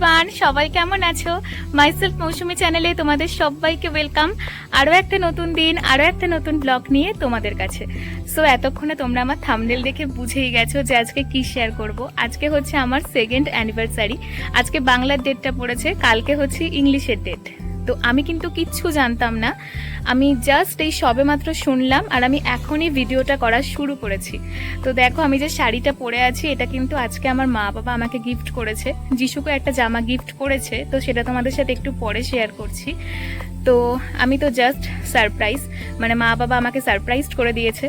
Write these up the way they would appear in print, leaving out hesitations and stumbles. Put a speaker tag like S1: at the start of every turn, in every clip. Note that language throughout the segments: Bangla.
S1: এভরিওয়ান, সবাই কেমন আছো? মাইসেলফ মৌসুমী চ্যানেলে তোমাদের সবাইকে ওয়েলকাম। আরও একটা নতুন দিন, আরও একটা নতুন ব্লগ নিয়ে তোমাদের কাছে। সো এতক্ষণে তোমরা আমার থাম্বনেল দেখে বুঝেই গেছো যে আজকে কি শেয়ার করব। আজকে হচ্ছে আমার 2nd অ্যানিভার্সারি। আজকে বাংলার ডেটটা পড়েছে, কালকে হচ্ছে ইংলিশের ডেট। তো আমি কিন্তু কিচ্ছু জানতাম না, আমি জাস্ট এই সবে মাত্র শুনলাম আর আমি এখনই ভিডিওটা করা শুরু করেছি। তো দেখো আমি যে শাড়িটা পরে আছি এটা কিন্তু আজকে আমার মা বাবা আমাকে গিফট করেছে। যিশুকে একটা জামা গিফট করেছে, তো সেটা তোমাদের সাথে একটু পরে শেয়ার করছি। তো আমি তো জাস্ট সারপ্রাইজ, মানে মা বাবা আমাকে সারপ্রাইজ করে দিয়েছে।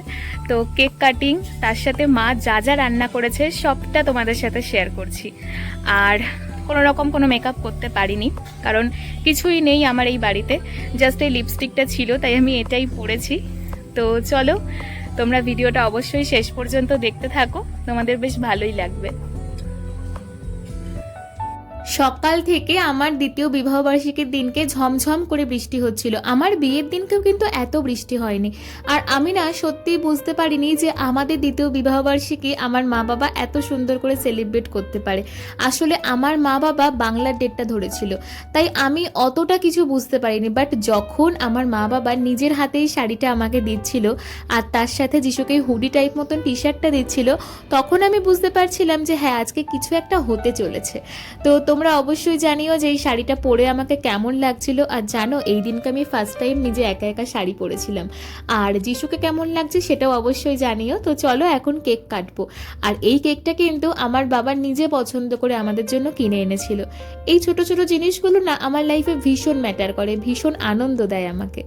S1: তো কেক কাটিং, তার সাথে মা যা যা রান্না করেছে সবটা তোমাদের সাথে শেয়ার করছি। আর কোনো রকম কোনো মেকআপ করতে পারিনি, কারণ কিছুই নেই আমার এই বাড়িতে, জাস্ট এই লিপস্টিকটা ছিল তাই আমি এটাই পরেছি। তো চলো তোমরা ভিডিওটা অবশ্যই শেষ পর্যন্ত দেখতে থাকো, তোমাদের বেশ ভালোই লাগবে। সকাল থেকে আমার দ্বিতীয় বিবাহবার্ষিকীর দিনকে ঝমঝম করে বৃষ্টি হচ্ছিল। আমার বিয়ের দিনকেও কিন্তু এত বৃষ্টি হয়নি। আর আমি না সত্যিই বুঝতে পারিনি যে আমাদের দ্বিতীয় বিবাহবার্ষিকী আমার মা বাবা এত সুন্দর করে সেলিব্রেট করতে পারে। আসলে আমার মা বাবা বাংলার ডেটটা ধরেছিল, তাই আমি অতটা কিছু বুঝতে পারিনি। বাট যখন আমার মা বাবা নিজের হাতেই শাড়িটা আমাকে দিচ্ছিল আর তার সাথে যিশুকে হুডি টাইপ মতন টি শার্টটা দিচ্ছিল, তখন আমি বুঝতে পারছিলাম যে হ্যাঁ আজকে কিছু একটা হতে চলেছে। তো তোমরা অবশ্যই জানিও যে এই শাড়িটা পরে আমাকে কেমন লাগছিল। আর জানো এই দিনকে আমি ফার্স্ট টাইম নিজে একা একা শাড়ি পরেছিলাম। আর যিশুকে কেমন লাগছে সেটাও অবশ্যই জানিও। তো চলো এখন কেক কাটবো। আর এই কেকটা কিন্তু আমার বাবা নিজে পছন্দ করে আমাদের জন্য কিনে এনেছিল। এই ছোট ছোট জিনিসগুলো না আমার লাইফে ভীষণ ম্যাটার করে, ভীষণ আনন্দ দেয় আমাকে।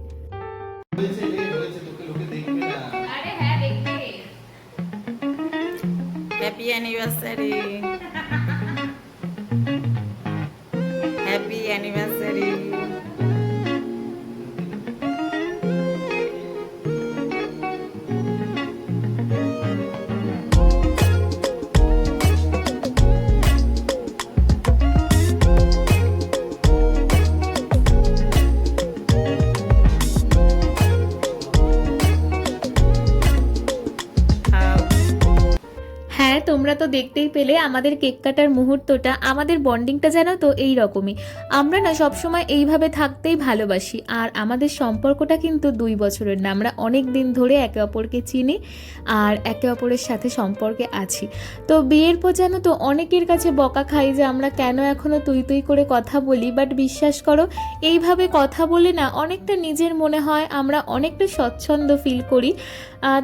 S2: Happy anniversary, happy anniversary.
S1: হ্যাঁ, তোমরা তো দেখতেই পেলে আমাদের কেক কাটার মুহূর্তটা। আমাদের বন্ডিংটা জানো তো এই রকমই। আমরা না সবসময় এইভাবে থাকতেই ভালোবাসি। আর আমাদের সম্পর্কটা কিন্তু 2 বছরের না, আমরা অনেক দিন ধরে একে অপরকে চিনি আর একে অপরের সাথে সম্পর্কে আছি। তো বিয়ের পর জানো তো অনেকের কাছে বকা খাই যে আমরা কেন এখনো তুই তুই করে কথা বলি। বাট বিশ্বাস করো, এইভাবে কথা বলে না অনেকটা নিজের মনে হয় আমরা অনেকটা স্বচ্ছন্দ ফিল করি।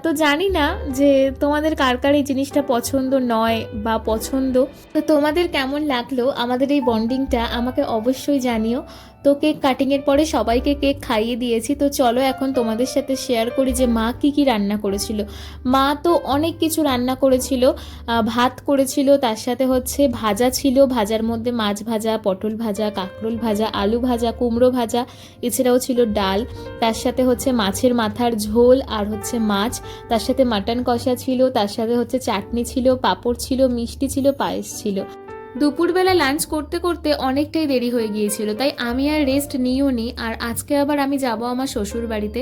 S1: তো জানি না যে তোমাদের কার কার এই জিনিসটা পছন্দ নয় বা পছন্দ। তো তোমাদের কেমন লাগলো আমাদের এই বন্ডিংটা আমাকে অবশ্যই জানিও। তো কেক কাটিংয়ের পরে সবাইকে কেক খাইয়ে দিয়েছি। তো চলো এখন তোমাদের সাথে শেয়ার করি যে মা কি কি রান্না করেছিল। মা তো অনেক কিছু রান্না করেছিল। ভাত করেছিল, তার সাথে হচ্ছে ভাজা ছিল, ভাজার মধ্যে মাছ ভাজা, পটল ভাজা, কাঁকরোল ভাজা, আলু ভাজা, কুমড়ো ভাজা, এছাড়াও ছিল ডাল, তার সাথে হচ্ছে মাছের মাথার ঝোল আর হচ্ছে মাছ, তার সাথে মাটন কষা ছিল, তার সাথে হচ্ছে চাটনি ছিল, পাঁপড় ছিল, মিষ্টি ছিল, পায়েস ছিল। দুপুরবেলা লাঞ্চ করতে করতে অনেকটাই দেরি হয়ে গিয়েছিল, তাই আমি আর রেস্ট নিও নি। আর আজকে আবার আমি যাব আমার শ্বশুর বাড়িতে।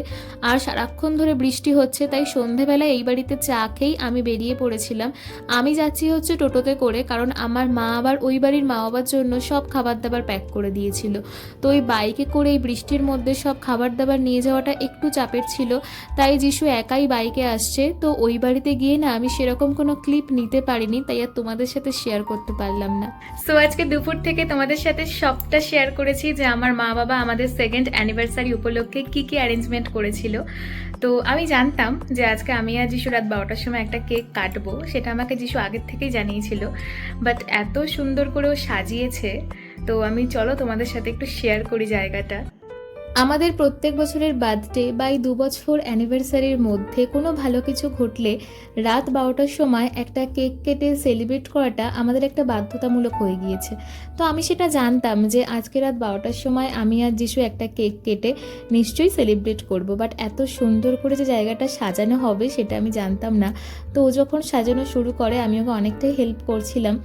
S1: আর সারাক্ষণ ধরে বৃষ্টি হচ্ছে, তাই সন্ধেবেলায় এই বাড়িতে চা খেয়েই আমি বেরিয়ে পড়েছিলাম। আমি যাচ্ছি হচ্ছে টোটোতে করে, কারণ আমার মা আবার ওই বাড়ির মা বাবার জন্য সব খাবার দাবার প্যাক করে দিয়েছিল। তো ওই বাইকে করে এই বৃষ্টির মধ্যে সব খাবার দাবার নিয়ে যাওয়াটা একটু চাপের ছিল, তাই যিশু একাই বাইকে আসছে। তো ওই বাড়িতে গিয়ে না আমি সেরকম কোনো ক্লিপ নিতে পারিনি, তাই আর তোমাদের সাথে শেয়ার করতে পারলাম না। সো আজকে দুপুর থেকে তোমাদের সাথে সবটা শেয়ার করেছি যে আমার মা বাবা আমাদের 2nd অ্যানিভার্সারি উপলক্ষে কি কি অ্যারেঞ্জমেন্ট করেছিল। তো আমি জানতাম যে আজকে আমি আর যিশু রাত 12টার সময় একটা কেক কাটবো, সেটা আমাকে যিশু আগের থেকেই জানিয়েছিল। বাট এত সুন্দর করেও সাজিয়েছে, তো আমি চলো তোমাদের সাথে একটু শেয়ার করি জায়গাটা। আমাদের প্রত্যেক বছরের বার্থডে বা এই 2 বছর অ্যানিভার্সারির মধ্যে কোনো ভালো কিছু ঘটলে রাত 12টার সময় একটা কেক কেটে সেলিব্রেট করাটা আমাদের একটা বাধ্যতামূলক হয়ে গিয়েছে। তো আমি সেটা জানতাম যে আজকে রাত 12টার সময় আমি আর যিশু একটা কেক কেটে নিশ্চয়ই সেলিব্রেট করব। বাট এত সুন্দর করে যে জায়গাটা সাজানো হবে সেটা আমি জানতাম না। তো ও যখন সাজানো শুরু করে আমি ওকে অনেকটাই হেল্প করছিলাম।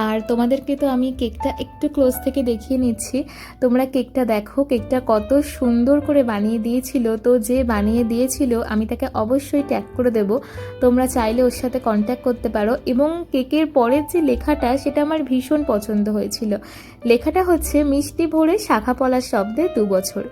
S1: আর তোমাদেরকে তো আমি কেকটা একটু ক্লোজ থেকে দেখিয়ে নিচ্ছি। তোমরা কেকটা দেখো, কেকটা কত সুন্দর করে বানিয়ে দিয়েছিল। তো যে বানিয়ে দিয়েছিল আমি তাকে অবশ্যই ট্যাগ করে দেব, তোমরা চাইলে ওর সাথে কন্ট্যাক্ট করতে পারো। এবং কেকের পরের যে লেখাটা সেটা আমার ভীষণ পছন্দ হয়েছিল। লেখাটা হচ্ছে মিষ্টি ভরে শাখা পলার শব্দে 2 বছর।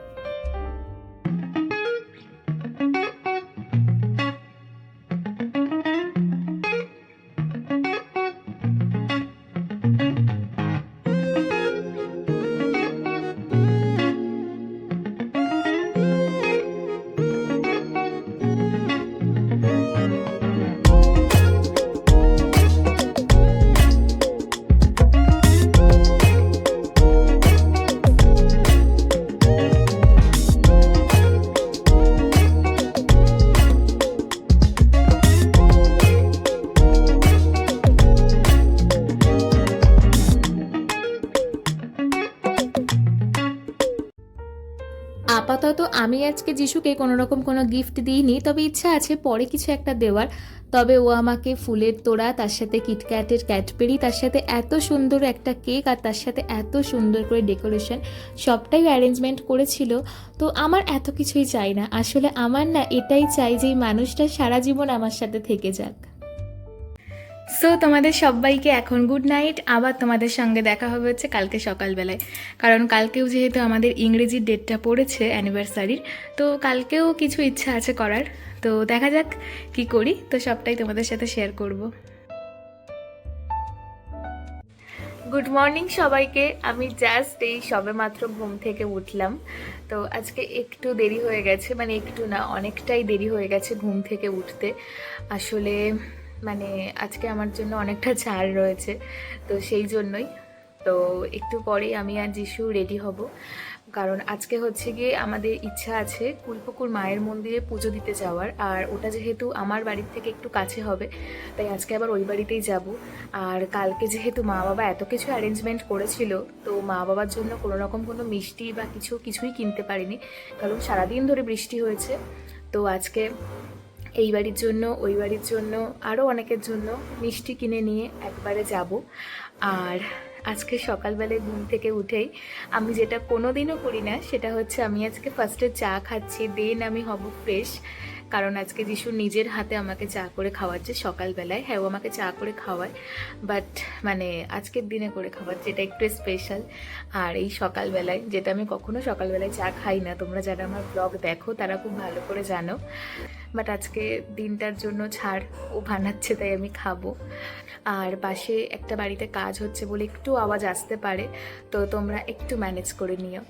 S1: আপাতত আমি আজকে যিশুকে কোনো রকম কোনো গিফট দিইনি, তবে ইচ্ছা আছে পরে কিছু একটা দেওয়ার। তবে ও আমাকে ফুলের তোড়া, তার সাথে কিটক্যাটের ক্যাডবেরি, তার সাথে এত সুন্দর একটা কেক, আর তার সাথে এত সুন্দর করে ডেকোরেশন, সবটাই অ্যারেঞ্জমেন্ট করেছিল। তো আমার এত কিছুই চাই না, আসলে আমার না এটাই চাই যে এই মানুষটা সারা জীবন আমার সাথে থেকে যাক। সো তোমাদের সবাইকে এখন গুড নাইট। আবার তোমাদের সঙ্গে দেখা হবে হচ্ছে কালকে সকালবেলায়, কারণ কালকেও যেহেতু আমাদের ইংরেজির ডেটটা পড়েছে অ্যানিভার্সারির, তো কালকেও কিছু ইচ্ছা আছে করার। তো দেখা যাক কি করি, তো সবটাই তোমাদের সাথে শেয়ার করব। গুড মর্নিং সবাইকে। আমি জাস্ট এই সবে মাত্র ঘুম থেকে উঠলাম। তো আজকে একটু দেরি হয়ে গেছে, মানে একটু না, অনেকটাই দেরি হয়ে গেছে ঘুম থেকে উঠতে। আসলে মানে আজকে আমার জন্য অনেকটা ছাড় রয়েছে, তো সেই জন্যই। তো একটু পরেই আমি আর যিশু রেডি হব, কারণ আজকে হচ্ছে গিয়ে আমাদের ইচ্ছা আছে কুলপুকুর মায়ের মন্দিরে পুজো দিতে যাওয়ার। আর ওটা যেহেতু আমার বাড়ির থেকে একটু কাছে হবে, তাই আজকে আবার ওই বাড়িতেই যাব। আর কালকে যেহেতু মা বাবা এত কিছু অ্যারেঞ্জমেন্ট করেছিল, তো মা বাবার জন্য কোনো রকম কোনো মিষ্টি বা কিছুই কিনতে পারিনি, কারণ সারাদিন ধরে বৃষ্টি হয়েছে। তো আজকে এই বাড়ির জন্য, ওই বাড়ির জন্য, আরও অনেকের জন্য মিষ্টি কিনে নিয়ে একবারে যাব। আর আজকে সকালবেলায় ঘুম থেকে উঠেই আমি যেটা কোনো দিনও করি না, সেটা হচ্ছে আমি আজকে ফার্স্টে চা খাচ্ছি, দেন আমি হব ফ্রেশ। কারণ আজকে যিশু নিজের হাতে আমাকে চা করে খাওয়াচ্ছে সকালবেলায়। হ্যাঁ, ও আমাকে চা করে খাওয়ায়, বাট মানে আজকের দিনে করে খাওয়াচ্ছে, এটা একটু স্পেশাল। আর এই সকালবেলায়, যেটা আমি কখনো সকালবেলায় চা খাই না, তোমরা যারা আমার ব্লগ দেখো তারা খুব ভালো করে জানো, বাট আজকে দিনটার জন্য ছাড়, ও বানাচ্ছে তাই আমি খাবো। আর পাশে একটা বাড়িতে কাজ হচ্ছে বলে একটু আওয়াজ আসতে পারে, তো তোমরা একটু ম্যানেজ করে নিও।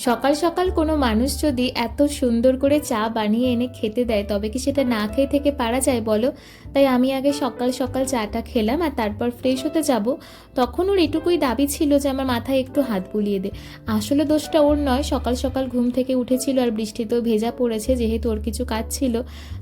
S1: সকাল সকাল কোনো মানুষ যদি এত সুন্দর করে চা বানিয়ে এনে খেতে দেয়, তবে কি সেটা না খেয়ে থেকে পারা যায় বলো? তাই আমি আগে সকাল সকাল চাটা খেলাম, আর তারপর ফ্রেশ হতে যাব। তখন ওর এটুকুই দাবি ছিল যে আমার মাথায় একটু হাত বুলিয়ে দে। আসলে দোষটা ওর নয়, সকাল সকাল ঘুম থেকে উঠেছিল আর বৃষ্টিতেও ভেজা পড়েছে, যেহেতু ওর কিছু কাজ ছিল,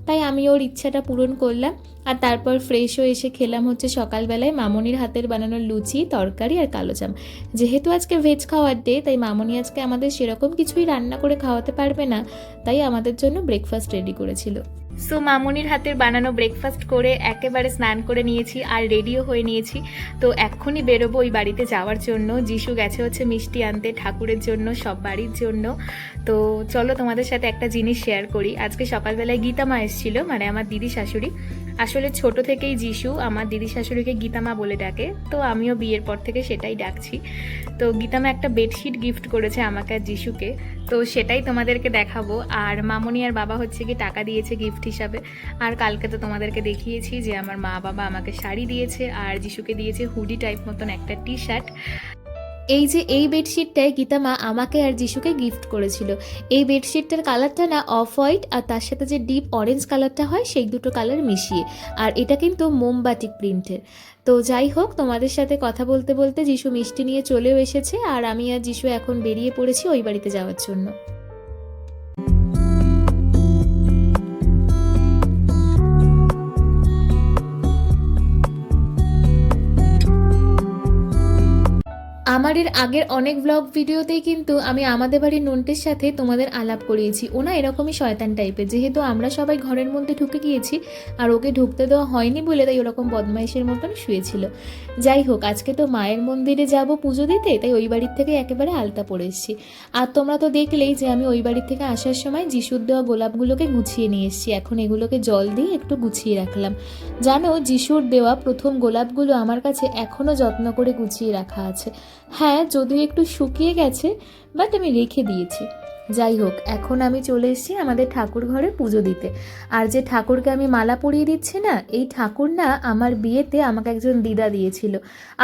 S1: তাই আমি ওর ইচ্ছাটা পূরণ করলাম। আর তারপর ফ্রেশ হয়ে এসে খেলাম হচ্ছে সকালবেলায় মামনির হাতের বানানো লুচি, তরকারি আর কালো জাম। যেহেতু আজকে ভেজ খাওয়ার ডে, তাই মামনি আজকে আমাদের সেরকম কিছুই রান্না করে খাওয়াতে পারবে না, তাই আমাদের জন্য ব্রেকফাস্ট রেডি করেছিল। সো মামনির হাতের বানানো ব্রেকফাস্ট করে একেবারে স্নান করে নিয়েছি আর রেডিও হয়ে নিয়েছি। তো এক্ষুনি বেরোবো ওই বাড়িতে যাওয়ার জন্য। যিশু গেছে হচ্ছে মিষ্টি আনতে ঠাকুরের জন্য, সব বাড়ির জন্য। তো চলো তোমাদের সাথে একটা জিনিস শেয়ার করি। আজকে সকালবেলায় গীতা মা এসেছিল, মানে আমার দিদি শাশুড়ি। আসলে ছোট থেকেই যিশু আমার দিদি শাশুড়িকে গীতা মা বলে ডাকে, তো আমিও বিয়ের পর থেকে সেটাই ডাকছি। তো গীতা মা একটা বেডশিট গিফট করেছে আমাকে আর যিশুকে, তো সেটাই তোমাদেরকে দেখাবো। আর মামনি আর বাবা হচ্ছে কি টাকা দিয়েছে গিফট হিসাবে। আর কালকে তো তোমাদেরকে দেখিয়েছি যে আমার মা বাবা আমাকে শাড়ি দিয়েছে, আর যিশুকে দিয়েছে হুডি টাইপ মতন একটা টি শার্ট। এই যে এই বেডশিটটাই গীতা মা আমাকে আর যিশুকে গিফট করেছিল। এই বেডশিটটার কালারটা না অফ হোয়াইট, আর তার সাথে যে ডিপ অরেঞ্জ কালারটা হয় সেই দুটো কালার মিশিয়ে, আর এটা কিন্তু মোমবাটিক প্রিন্টের। তো যাই হোক, তোমাদের সাথে কথা বলতে বলতে যিশু মিষ্টি নিয়ে চলেও এসেছে, আর আমি আর যিশু এখন বেরিয়ে পড়েছি ওই বাড়িতে যাওয়ার জন্য। আমার এর আগের অনেক ব্লগ ভিডিওতেই কিন্তু আমি আমাদের বাড়ির নন্টের সাথে তোমাদের আলাপ করিয়েছি। ওনা এরকমই শয়তান টাইপের, যেহেতু আমরা সবাই ঘরের মধ্যে ঢুকে গিয়েছি আর ওকে ঢুকতে দেওয়া হয়নি বলে তাই ওরকম বদমাইশের মতন শুয়েছিল। যাই হোক, আজকে তো মায়ের মন্দিরে যাব পুজো দিতে, তাই ওই বাড়ির থেকে একেবারে আলতা পরে এসেছি। আর তোমরা তো দেখলেই যে আমি ওই বাড়ির থেকে আসার সময় যিশুর দেওয়া গোলাপগুলোকে গুছিয়ে নিয়ে এসেছি। এখন এগুলোকে জল দিয়ে একটু গুছিয়ে রাখলাম। জানো, যিশুর দেওয়া প্রথম গোলাপগুলো আমার কাছে এখনও যত্ন করে গুছিয়ে রাখা আছে। হ্যাঁ, যদিও একটু শুকিয়ে গেছে, বাট আমি রেখে দিয়েছি। যাই হোক, এখন আমি চলে এসেছি আমাদের ঠাকুর ঘরে পুজো দিতে। আর যে ঠাকুরকে আমি মালা পরিয়ে দিচ্ছি না, এই ঠাকুর না আমার বিয়েতে আমাকে একজন দিদা দিয়েছিল।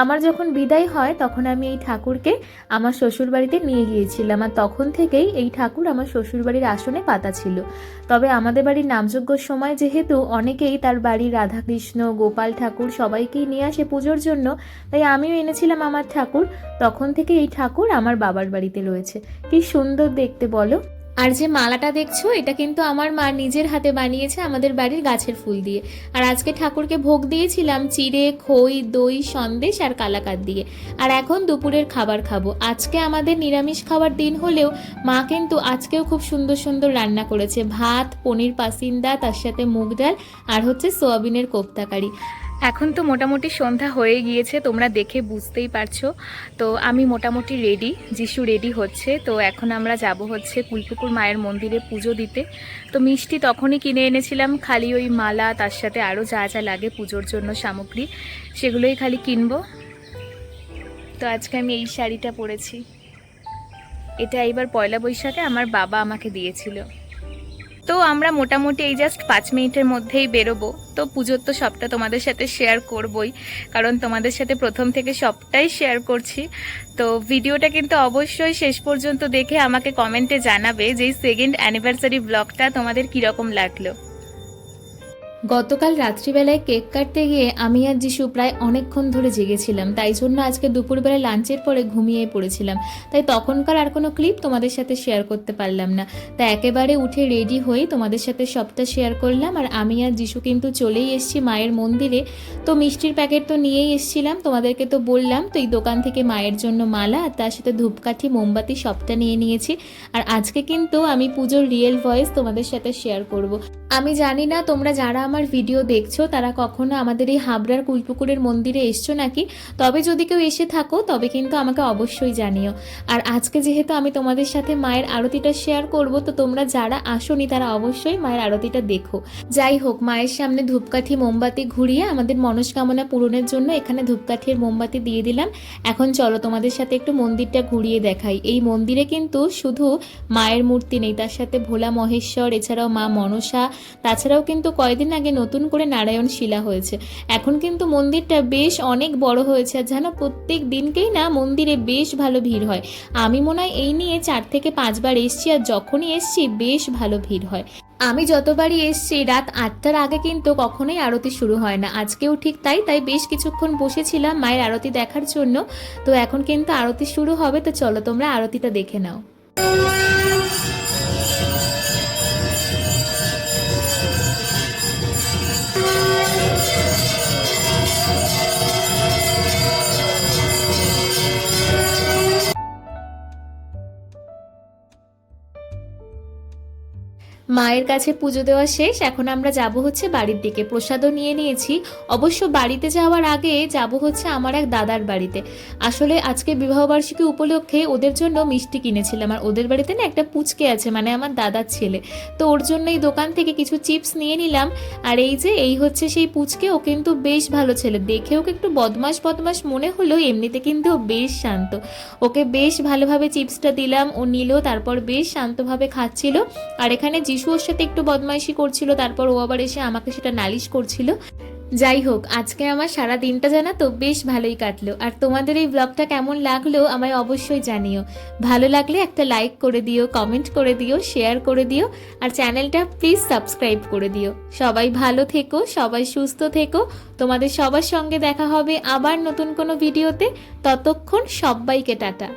S1: আমার যখন বিদায় হয় তখন আমি এই ঠাকুরকে আমার শ্বশুরবাড়িতে নিয়ে গিয়েছিলাম, আর তখন থেকেই এই ঠাকুর আমার শ্বশুরবাড়ির আসনে পাতা ছিল। তবে আমাদের বাড়ির নামযজ্ঞর সময় যেহেতু অনেকেই তার বাড়ির রাধাকৃষ্ণ, গোপাল ঠাকুর সবাইকেই নিয়ে আসে পুজোর জন্য, তাই আমিও এনেছিলাম আমার ঠাকুর। তখন থেকে এই ঠাকুর আমার বাবার বাড়িতে রয়েছে। কি সুন্দর দেখতে বলো। আর যে মালাটা দেখছো, এটা কিন্তু আমার মা নিজের হাতে বানিয়েছে আমাদের বাড়ির গাছের ফুল দিয়ে। আর আজকে ঠাকুরকে ভোগ দিয়েছিলাম চিড়ে, খই, দই, সন্দেশ আর কালাকাঁদ দিয়ে। আর এখন দুপুরের খাবার খাবো। আজকে আমাদের নিরামিষ খাবার দিন হলেও মা কিন্তু আজকেও খুব সুন্দর সুন্দর রান্না করেছে। ভাত, পনির পাসিন্দা, তার সাথে মুগ ডাল আর হচ্ছে সোয়াবিনের কোপ্তাকারি। এখন তো মোটামুটি সন্ধ্যা হয়ে গিয়েছে, তোমরা দেখে বুঝতেই পারছো। তো আমি মোটামুটি রেডি, যিশু রেডি হচ্ছে। তো এখন আমরা যাব হচ্ছে কুলপুকুর মায়ের মন্দিরে পুজো দিতে। তো মিষ্টি তখনই কিনে এনেছিলাম, খালি ওই মালা, তার সাথে আরও যা যা লাগে পুজোর জন্য সামগ্রী, সেগুলোই খালি কিনবো। তো আজকে আমি এই শাড়িটা পরেছি, এটা এইবার পয়লা বৈশাখে আমার বাবা আমাকে দিয়েছিল। তো আমরা মোটামুটি এই জাস্ট 5 মিনিটের মধ্যেই বেরোবো। তো পুজোর তো সবটা তোমাদের সাথে শেয়ার করবই, কারণ তোমাদের সাথে প্রথম থেকে সবটাই শেয়ার করছি। তো ভিডিওটা কিন্তু অবশ্যই শেষ পর্যন্ত দেখে আমাকে কমেন্টে জানাবে যে এই সেকেন্ড অ্যানিভার্সারি ব্লগটা তোমাদের কীরকম লাগলো। গতকাল রাত্রিবেলায় কেক কাটতে গিয়ে আমি আর যিশু প্রায় অনেকক্ষণ ধরে জেগেছিলাম, তাই জন্য আজকে দুপুরবেলায় লাঞ্চের পরে ঘুমিয়ে পড়েছিলাম। তাই তখনকার আর কোনো ক্লিপ তোমাদের সাথে শেয়ার করতে পারলাম না। তাই একেবারে উঠে রেডি হয়ে তোমাদের সাথে সবটা শেয়ার করলাম। আর আমি আর যিশু কিন্তু চলেই এসেছি মায়ের মন্দিরে। তো মিষ্টির প্যাকেট তো নিয়েই এসেছিলাম, তোমাদেরকে তো বললাম। তো এই দোকান থেকে মায়ের জন্য মালা আর তার সাথে ধূপকাঠি, মোমবাতি সবটা নিয়ে নিয়েছি। আর আজকে কিন্তু আমি পুজোর রিয়েল ভয়েস তোমাদের সাথে শেয়ার করব। আমি জানি না তোমরা যারা আমার ভিডিও দেখছো তারা কখনো আমাদের এই হাবড়ার কুলপুকুরের মন্দিরে এসছো নাকি। তবে যদি কেউ এসে থাকো তবে কিন্তু আমাকে অবশ্যই জানিও। আর আজকে যেহেতু আমি তোমাদের সাথে মায়ের আরতিটা শেয়ার করব, তো তোমরা যারা আসোনি তারা অবশ্যই মায়ের আরতিটা দেখো। যাই হোক, মায়ের সামনে ধূপকাঠি মোমবাতি ঘুরিয়ে আমাদের মনস্কামনা পূরণের জন্য এখানে ধূপকাঠির মোমবাতি দিয়ে দিলাম। এখন চলো তোমাদের সাথে একটু মন্দিরটা ঘুরিয়ে দেখাই। এই মন্দিরে কিন্তু শুধু মায়ের মূর্তি নেই, তার সাথে ভোলা মহেশ্বর, এছাড়াও মা মনসা, তাছাড়াও কিন্তু কয়েকদিন আগে নতুন করে নারায়ণ শিলা হয়েছে। এখন কিন্তু মন্দিরটা বেশ অনেক বড় হয়েছে। আর জানো, প্রত্যেক দিনকেই না মন্দিরে বেশ ভালো ভিড় হয়। আমি মনে হয় এই নিয়ে 4 থেকে 5 বার এসছি, আর যখনই এসছি বেশ ভালো ভিড় হয়। আমি যতবারই এসছি রাত 8টার আগে কিন্তু কখনোই আরতি শুরু হয় না। আজকেও ঠিক তাই বেশ কিছুক্ষণ বসেছিলাম মায়ের আরতি দেখার জন্য। তো এখন কিন্তু আরতি শুরু হবে, তো চলো তোমরা আরতিটা দেখে নাও। মায়ের কাছে পুজো দেওয়া শেষ, এখন আমরা যাব হচ্ছে বাড়ির দিকে। প্রসাদও নিয়ে নিয়েছি। অবশ্য বাড়িতে যাওয়ার আগে যাব হচ্ছে আমার এক দাদার বাড়িতে। আসলে আজকে বিবাহবার্ষিকী উপলক্ষে ওদের জন্য মিষ্টি কিনেছিলাম। আর ওদের বাড়িতে না একটা পুচকে আছে, মানে আমার দাদার ছেলে। তো ওর জন্য এই দোকান থেকে কিছু চিপস নিয়ে নিলাম। আর এই হচ্ছে সেই পুচকে। ও কিন্তু বেশ ভালো ছেলে, দেখে ওকে একটু বদমাস বদমাস মনে হলো, এমনিতে কিন্তু ও বেশ শান্ত। ওকে বেশ ভালোভাবে চিপসটা দিলাম, ও নিল, তারপর বেশ শান্তভাবে খাচ্ছিল। আর এখানে যিশু ওর সাথে একটু বদমাইশি করছিল, তারপর ও আবার এসে আমাকে সেটা নালিশ করছিল। যাই হোক, আজকে আমার সারা দিনটা জানা তো বেশ ভালোই কাটলো। আর তোমাদের এই ব্লগটা কেমন লাগলো আমায় অবশ্যই জানিও। ভালো লাগলে একটা লাইক করে দিও, কমেন্ট করে দিও, শেয়ার করে দিও, আর চ্যানেলটা প্লিজ সাবস্ক্রাইব করে দিও। সবাই ভালো থেকো, সবাই সুস্থ থেকো। তোমাদের সবার সঙ্গে দেখা হবে আবার নতুন কোনো ভিডিওতে। ততক্ষণ সবাইকে টাটা।